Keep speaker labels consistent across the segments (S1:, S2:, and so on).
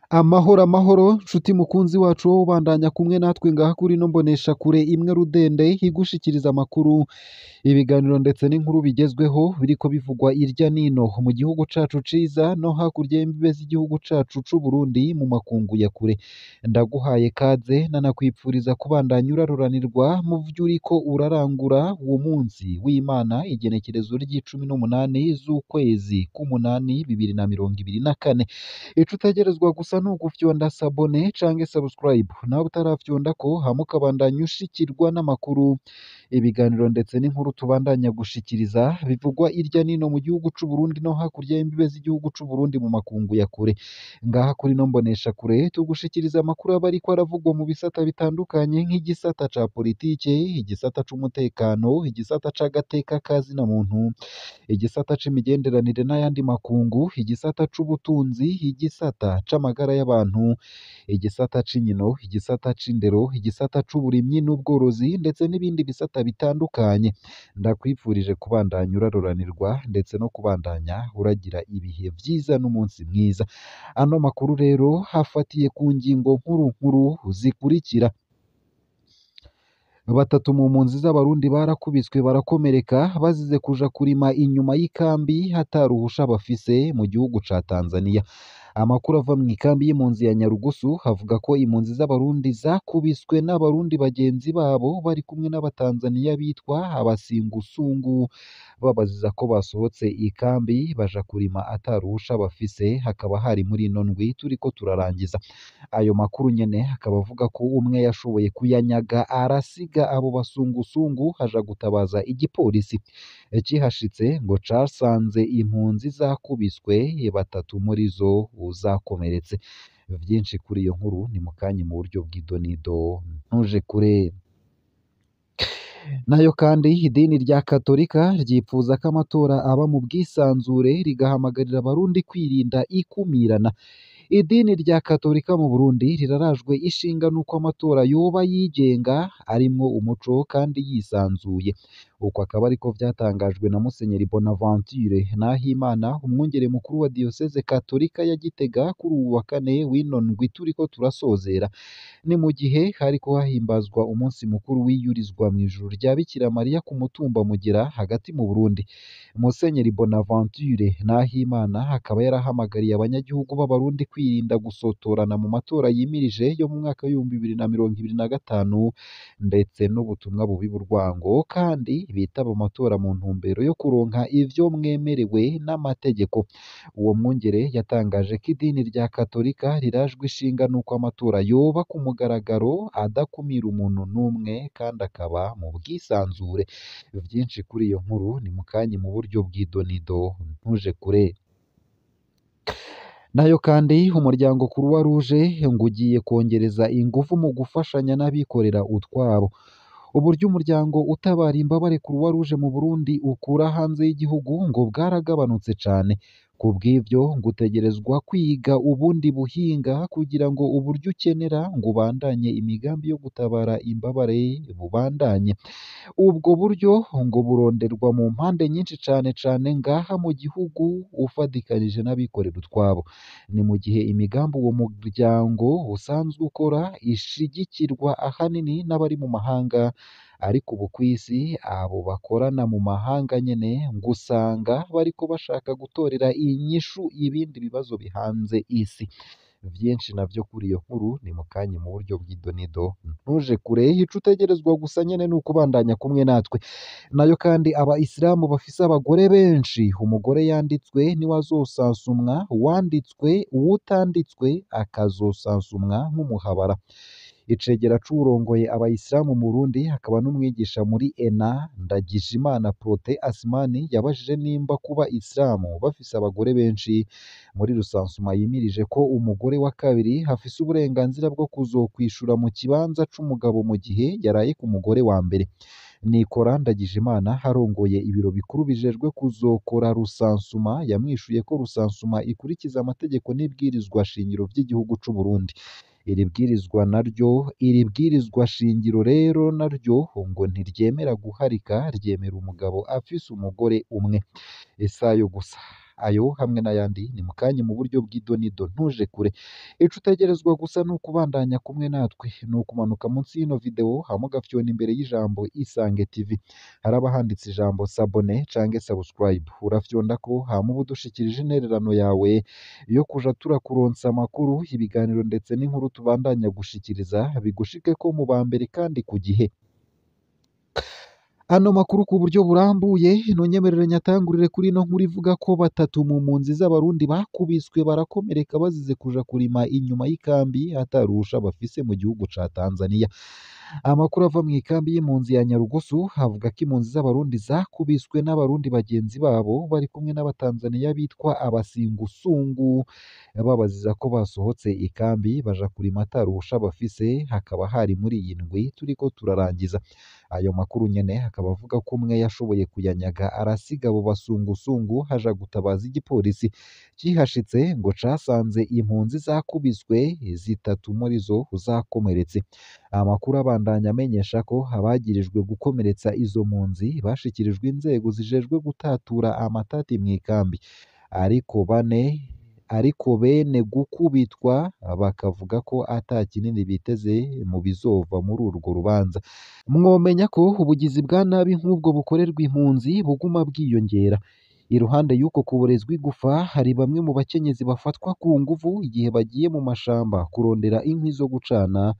S1: Amahoro amahoro nshuti mukunzi wacu wo ubandanya kumwe natwe ngaha kuri ino mbonesha kure imwe rudende igushikiriza amakuru ibiganiro ndetse n'inkuru bigezweho biriko bivugwa irya nino mu gihugu cacu ciza no hakurya y'imbibe z'igihugu cacu c'u Burundi mu makungu ya kure ndaguhaye kaze nanakwipfuriza kubandanya uraruranirwa mu vyo uriko urarangura uwo munsi w'Imana igenekerezo ry'icumi n'umunani z'ukwezi k'umunani 2024 ico utegerezwa gusa n'ugufyonda sabone canke subscribe nawe utarafyondako hama ukabandanya ushikirwa n'amakuru ibiganiro ndetse n'inkuru tubandanya gushikiriza bivugwa irya nino mu gihugu c'u Burundi no hakurya y'imbibe z'igihugu c'u Burundi mu makungu ya kure ngaha kuri no mbonesha kure tugushikiriza amakuru aba ariko aravugwa mu bisata bitandukanye nk'igisata ca politike igisata c'umutekano igisata c'agateka kazina muntu igisata c'imigenderanire n'ayandi makungu igisata c'ubutunzi igisata c'amagara y'abantu igisata c'inkino igisata c'indero igisata c'uburimyi n'ubworozi ndetse n'ibindi bisata bitandukanye ndakwifurije kubandanya uraroranirwa ndetse no kubandanya uragira ibihe vyiza n'umunsi mwiza ano makuru rero hafatiye ku ngingo nkuru zikurikira batatu mu mpunzi z'abarundi barakubiswe barakomereka bazize kuja kurima inyuma y'ikambi hataruhusha bafise mu gihugu ca Tanzania amakuru ava mu ikambi y'impunzi ya Nyarugusu havuga ko impunzi z'abarundi zakubiswe n'abarundi bagenzi babo bari kumwe n'abatanzaniya bitwa abasingusungu babaziza ko basohotse ikambi baja kurima ataruhusha bafise hakaba hari muri ino ndwi turiko turarangiza ayo makuru nyene akaba avuga ko umwe yashoboye kuyanyaga arasiga abo basungusungu haja gutabaza igipolisi kihashitse ngo casanze impunzi zakubiswe batatu muri zo uzakomeretse vyinshi kuri iyo nkuru ni mukanye mu buryo bw'idonido ntuje kure nayo kandi idini rya Katolika ryipfuza ko amatora aba mu bwisanzure rigahamagarira abarundi kwirinda ikumirana idini rya Katolika mu Burundi rirarajwe ishinga nuko amatora yoba yigenga arimwo umuco kandi yisanzuye uko akaba ariko vyatangajwe na Musenyeri Bonaventure Nahimana umwungere mukuru wa Diocese Katolika ya Gitega kuri uwu wa kane w'ino ndwi turiko turasozera ni mu gihe hariko hahimbazwa umunsi mukuru wiyurizwa mw'ijuru rya Bikira Mariya ku mutumba Mugera hagati mu Burundi Musenyeri Bonaventure Nahimana akaba yarahamagariye abanyagihugu b'abarundi kwirinda gusotorana mu matora yimirije yo mu mwaka w'ibihumbi 2025 ndetse n'ubutumwa bubi burwango kandi bitaba amatora mu ntumbero yo kuronka ivyo mwemerewe n'amategeko uwo mwungere yatangaje ko idini rya Katolika rirajwe ishinga nuko amatora yoba ku mugaragaro adakumira umuntu n'umwe kandi akaba mu bwisanzure vyinshi kuri iyo nkuru ni mukanye mu buryo bw'idonido ntuje kure nayo kandi umuryango Croix Rouge ngo ugiye kongereza ingufu mu gufashanya n'abikorera utwabo uburyo umuryango utabara imbabare Croix Rouge mu Burundi ukura hanze y'igihugu ngo bwaragabanutse cane kubw'ivyo ngo utegerezwa kwiga ubundi buhinga kugira ngo uburyo ukenera ngo ubandanye imigambi yo gutabara imbabare bubandanye ubwo buryo ngo buronderwa mu mpande nyinshi cane ngaha mu gihugu ufadikanije n'abikorera utwabo ni mu gihe imigambi uwo muryango usanzwe ukora ishigikirwa ahanini n'abari mu mahanga ariko ubu kw'isi abo bakorana mu mahanga nyene ngo usanga bariko bashaka gutorera inyishu ibindi bibazo bihanze isi vyinshi navyo kuri iyo nkuru ni mukanye mu buryo bw'idonido ntuje kure ico utegerezwa gusa nyene ni ukubandanya kumwe natwe nayo kandi abayisilamu bafise abagore benshi umugore yanditswe niwe azosansumwa uwanditswe uwutanditswe akazosansumwa nk'umuhabara icegera c'uwurongoye abayisilamu mu Burundi hakaba n'umwigisha muri ENA Ndagijimana Prote Asmani yabajije nimba kuba isilamu bafise abagore benshi muri rusansuma yimirije ko umugore wa kabiri hafise uburenganzira bwo kuzokwishura mu kibanza c'umugabo mu gihe yaraye ku mugore wa mbere Nikora Ndagijimana harongoye ibiro bikuru bijejwe kuzokora rusansuma yamwishuye ko rusansuma ikurikiza amategeko n'ibwirizwa shingiro vy'igihugu c'u Burundi iri bwirizwa shingiro rero naryo ngo ntiryemera guharika, ryemera umugabo afise umugore umwe. Si ayo gusa, ayo hamwe n'ayandi ni mu kanya mu buryo bw'idonido, ntuje kure. Ico utegerezwa gusa ni ukubandanya kumwe natwe, ni ukumanuka munsi y'ino video hama ugafyona imbere y'ijambo Isange TV, haraba handitse ijambo sabone canke subscribe, urafyondako hama uba udushikirije intererano yawe yo kuja turakuronsa amakuru, ibiganiro ndetse n'inkuru tubandanya gushikiriza bigushikeko mu ba mbere kandi ku gihe. Ano makuru ku buryo burambuye ntunyemerere nyatangurire kuri ino nkuru ivuga ko batatu mu mpunzi z'abarundi bakubiswe barakomereka bazize kuja kurima inyuma y'ikambi atarusha bafise mu gihugu ca Tanzania. Amakuru ava mu ikambi y'impunzi ya Nyarugusu havuga ko impunzi z'abarundi zakubiswe n'abarundi bagenzi babo bari kumwe n'abatanzaniya bitwa abasingusungu, babaziza ko basohotse ikambi baja kurima atarusha bafise, hakaba hari muri iyi ndwi turiko turarangiza. Ayo makuru nyene akaba avuga ko umwe yashoboye kuyanyaga arasiga abo basungusungu, haja gutabaza igipolisi kihashitse ngo casanze impunzi zakubiswe, zitatu muri zo zakomeretse. Amakuru abandanya amenyesha ko abagirijwe gukomeretsa izo mpunzi bashikirijwe inzego zijejwe gutatura amatati mu ikambi, ariko bene gukubitwa bakavuga ko ata kinini biteze mu bizova muri urwo rubanza. Mwomenya ko ubugizi bwa nabi nk'ubwo bukorerwa impunzi buguma bwiyongera. Iruhande y'uko kuborezwa igufa, hari bamwe mu bakenyezi bafatwa ku nguvu igihe bagiye mu mashamba kurondera inkwi zo gucana,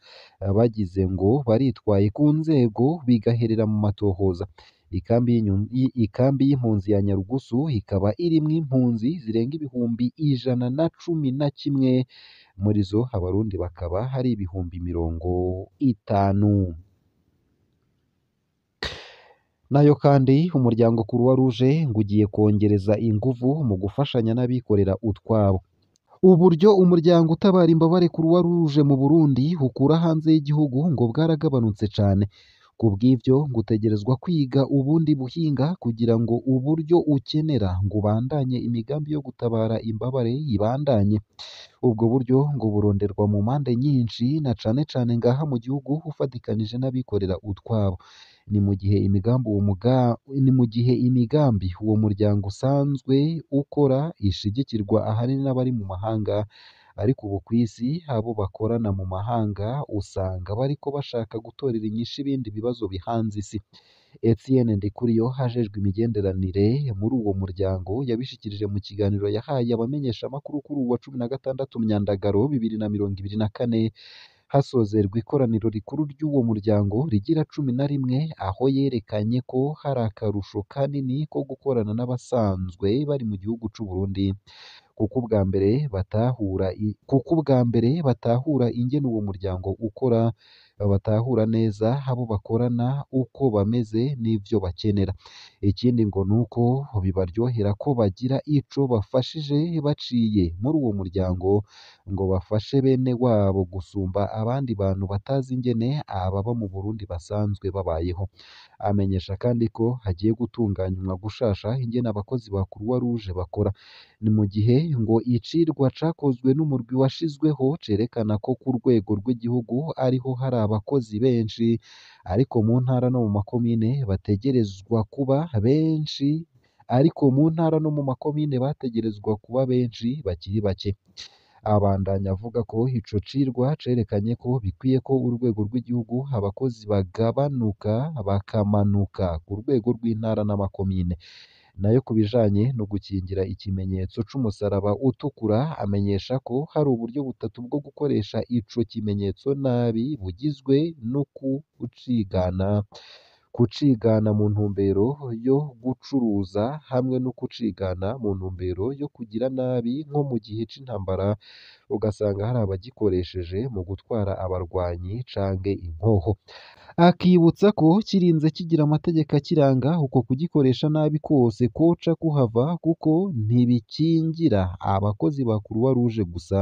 S1: bagize ngo baritwaye ku nzego bigaherera mu matohoza. Ikambi y'impunzi ya Nyarugusu ikaba irimwo impunzi zirenga ibihumbi 111, muri zo abarundi bakaba hari ibihumbi 50. Nayo kandi umuryango Croix Rouge ngo ugiye kongereza inguvu mu gufashanya n'abikorera utwabo. Uburyo umuryango utabara imbabare Croix Rouge mu Burundi ukura hanze y'igihugu ngo bwaragabanutse cane. Kubw'ivyo ngo utegerezwa kwiga ubundi buhinga kugira ngo uburyo ukenera ngo ubandanye imigambi yo gutabara imbabare ibandanye. Ubwo buryo ngo buronderwa mu mpande nyinshi na cane cane ngaha mu gihugu ufatikanije n'abikorera utwabo. Ni mu gihe imigambi uwo muryango usanzwe ukora ishigikirwa ahanini n'abari mu mahanga, ariko ubu kw'isi abo bakorana mu mahanga usanga bariko bashaka gutorera inyishu ibindi bibazo bihanze isi. Etienne Ndikuriyo hajejwe imigenderanire muri uwo muryango yabishikirije mu kiganiro yahaye abamenyeshamakuru kuri uwa 16 Myandagaro 2024, hasozerwa ikoraniro rikuru ry'uwo muryango rigira 11, aho yerekanye ko hari akarusho kanini ko gukorana n'abasanzwe bari mu gihugu c'u Burundi, kuko ubwa mbere batahura ingene uwo muryango ukora, batahura neza abo bakorana uko bameze n'ivyo bakenera. Ikindi ngo nuko bibaryohera ko bagira ico bafashije baciye muri uwo muryango, ngo bafashe bene wabo gusumba abandi bantu batazi ingene ababa mu Burundi basanzwe babayeho. Amenyesha kandi ko hagiye gutunganywa gushasha ingene abakozi ba Croix Rouge bakora. Ni mu gihe ngo icirwa cakozwe n'umurwi washizweho cerekana ko ku rwego rw'igihugu ariho hari abakozi benshi, ariko mu ntara no mu makomine bategerezwa kuba benshi bakiri bake. Abandanya avuga ko ico cirwa cerekanye ko bikwiye ko urwego rw'igihugu abakozi bakamanuka ku rwego rw'intara n'amakomine. Nayo ku bijanye no gukingira ikimenyetso c'umusaraba utukura, amenyesha ko hari uburyo butatu bwo gukoresha ico kimenyetso nabi, bugizwe no kucigana mu ntumbero yo gucuruza hamwe no kucigana mu ntumbero yo kugira nabi nko mu gihe c'intambara, ugasanga hari abagikoresheje mu gutwara abarwanyi canke inkoho. Akibutsa ko kirinze kigira amategeko akiranga, uko kugikoresha nabi kose koca kuhava, kuko ntibikingira abakozi ba Croix Rouge gusa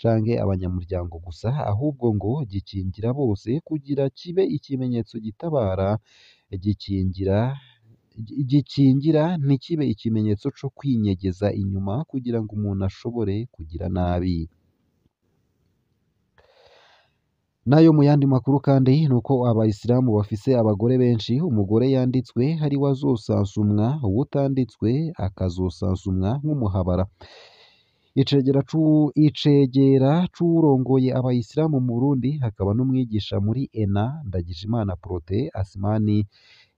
S1: canke abanyamuryango gusa, ahubwo ngo gikingira bose kugira kibe ikimenyetso gitabara, gikingira ntikibe ikimenyetso co kwinyegeza inyuma kugira ngo umuntu ashobore kugira nabi. Nayo mu yandi makuru kandi ni uko abayisilamu bafise abagore benshi, umugore yanditswe ari we azosansumwa, uwutanditswe akazosansumwa nk'umuhabara. Icegera c'uwurongoye abayisilamu mu Burundi hakaba n'umwigisha muri ENA Ndagijimana Protais Asmani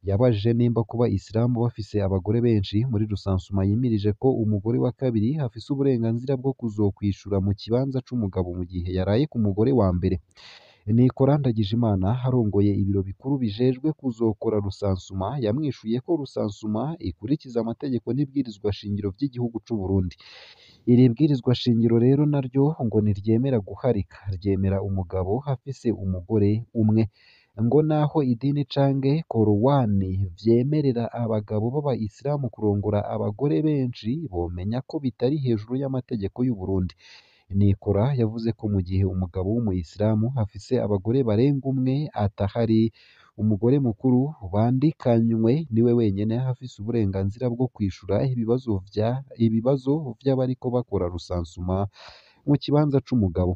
S1: yabajije nimba kuba isilamu bafise abagore benshi muri rusansuma yimirije ko umugore wa kabiri afise uburenganzira bwo kuzokwishura mu kibanza c'umugabo mu gihe yaraye ku mugore wa mbere. Nikora Ndagijimana arongoye ibiro bikuru bijejwe kuzokora rusansuma yamwishuye ko rusansuma ikurikiza amategeko n'ibwirizwa shingiro vy'igihugu c'u Burundi. Iri bwirizwa shingiro rero naryo ngo ntiryemera guharika, ryemera umugabo afise umugore umwe, ngo naho idini canke korowani vyemerera abagabo b'abayisilamu kurongora abagore benshi bomenya ko bitari hejuru y'amategeko y'u Burundi. Nikora yavuze ko mu gihe umugabo w'umuyisilamu afise abagore barenga umwe atahari, umugore mukuru bandikanywe niwe wenyene afise uburenganzira bwo kwishura ibibazo vy'abariko bakora rusansuma mu kibanza c'umugabo.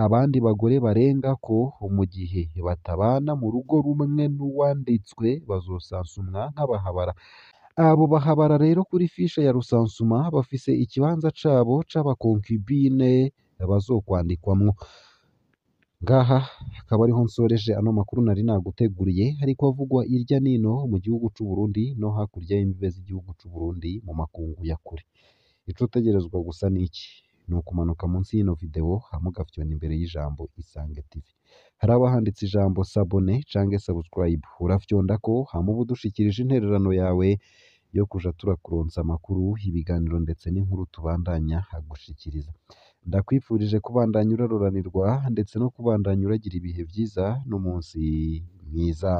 S1: Abandi bagore barengako mu gihe batabana mu rugo rumwe n'uwanditswe bazosansumwa nk'abahabara. Abo bahabara rero kuri fishe ya rusansuma bafise ikibanza cabo c'abakonkibine bazokwandikwamwo. Ngaha akaba ariho nsoreje ano makuru nari naguteguriye, ariko avugwa irya nino mu gihugu c'u Burundi no hakurya y'imbibe z'igihugu c'u Burundi mu makungu ya kure. Ico utegerezwa gusa n'iki? Ni ukumanuka munsi y'ino video hama ugafyona imbere y'ijambo Isange TV. Haraba handitse ijambo sabone canke subscribe, urafyondako hama uba udushikirije intererano yawe yo kuja turakuronsa amakuru, ibiganiro ndetse n'inkuru tubandanya gushikiriza. Ndakwifurije kubandanya uraroranirwa ndetse no kubandanya uragira ibihe vyiza n'umunsi mwiza.